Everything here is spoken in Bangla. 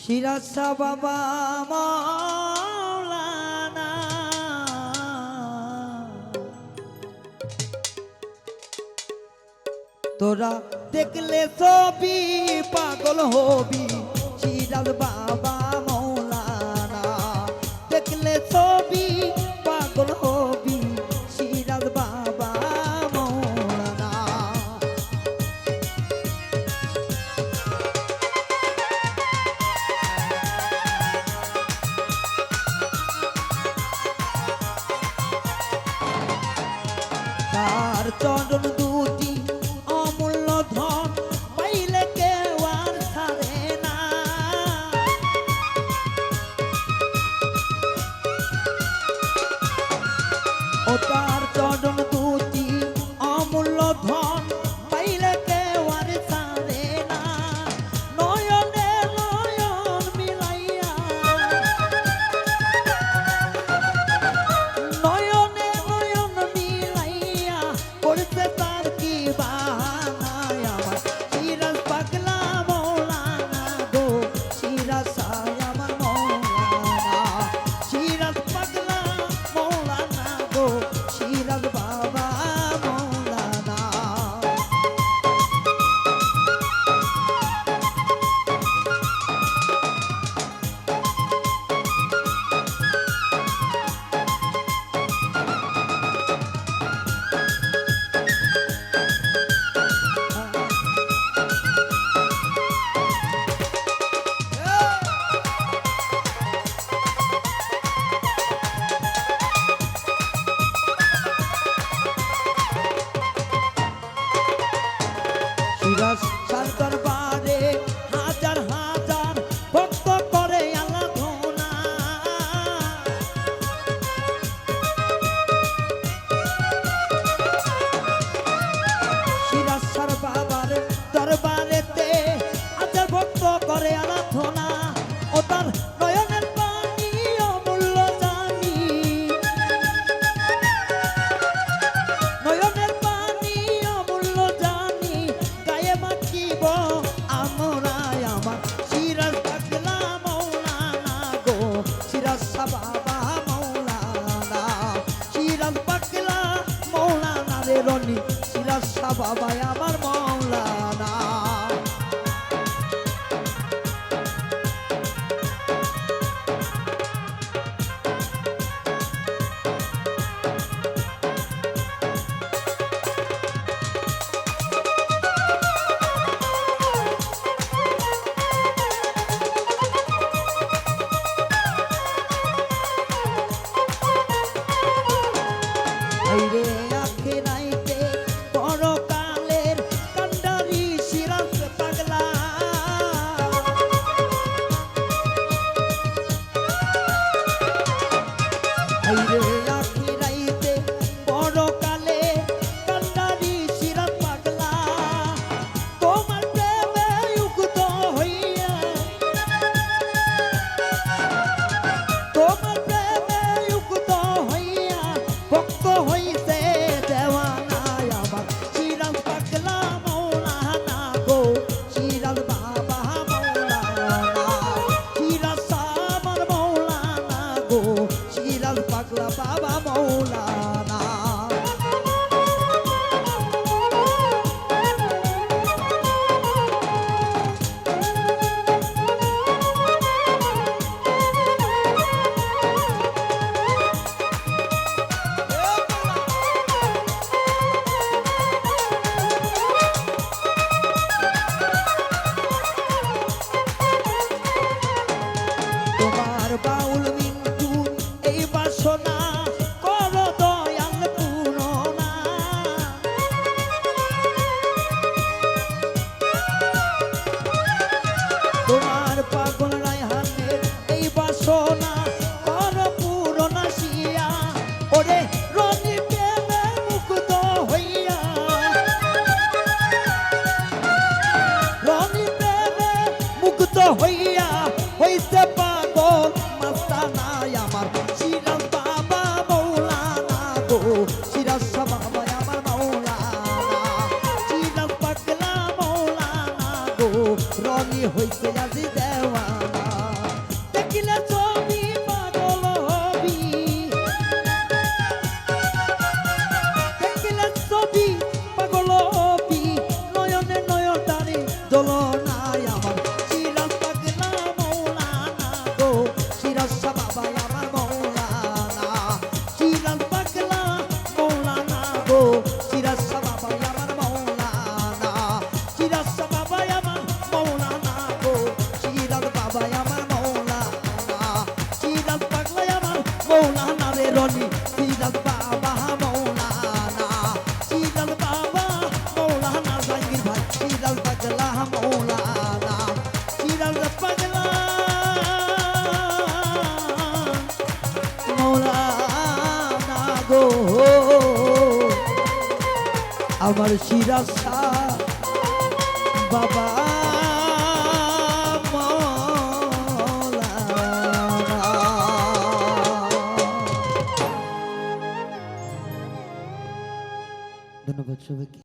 সিরাজ শাহ বাবা মাওলানা তোরা দেখলে ছবি পাগল হবি সিরাজ বাবা মাওলানা দেখলে ছবি পাগল হবি সিরাজ বাবা মাওলানা তার চরণ দুটি অমূল্য ধন পাইলে কেউ আর ছাড়ে না ও তার চরণ দুটি অমূল্য ধন পাইলে কেউ আর ছাড়ে না নয়নে নয়ন মিলাইয়া নয়নে নয়ন মিলাইয়া করতে তার কি বাহানায় আমার সিরাজ পাগলা মৌলানা গো সিরাজ শাহ আমার মৌলানা সিরাজ পাগলা মৌলানা গো সিরাজ বাবা মৌলানা সিরাজ শাহ দরবারে হাজার হাজার ভক্ত করে আরাধনা সিরাজ শাহ বাবার দরবারেতে হাজার ভক্ত করে আরাধনা ও তার নয়নের পানি অমূল্য জানি নয়নের পানি অমূল্য জানি গায়ে মাখিব আমরাই আমার সিরাজ পাগলা মৌলানা গো সিরাজ শাহ বাবা মৌলানা সিরাজ পাগলা মৌলানা রে রনি সিরাজ শাহ বাবা আমার মৌলানা আইরে আখেরাইতে পরকালের কান্ডারি সিরাজ পাগলা আইরে আখেরাইতে পরকালে কান্ডারি সিরাজ পাগলা তোমার প্রেমে উগ্ধ হইয়া তোমার প্রেমে উগ্ধ হইয়া ভক্ত হইতে দেওয়ানায় আমার সিরাজ পাগলা মৌলানা গো সিরাজ বাবা মৌলানা সিরাজ শাহ আমার মৌলানা গো সিরাজ পাগলা বাবা মৌলানা তোমার বাউল মিন্টু এই বাসনা করো দয়াল পূরণা তোমার পাগল রায়হানের এই বাসনা করো পূরণা শিয়া ওরে রনি প্রেমে মুগ্ধ হইয়া রনি প্রেমে মুগ্ধ হইয়া হইতে পাগল মাস্তানায় আমার সিরাজ বাবা মৌলানা গো সিরাজ শাহ বাবা আমার মৌলানা সিরাজ পাগলা মৌলানা গো রনি হইতে আজি দেওয়ানা আমার শিরাশা বাবা মাওলানা। ধন্যবাদ সবাইকে।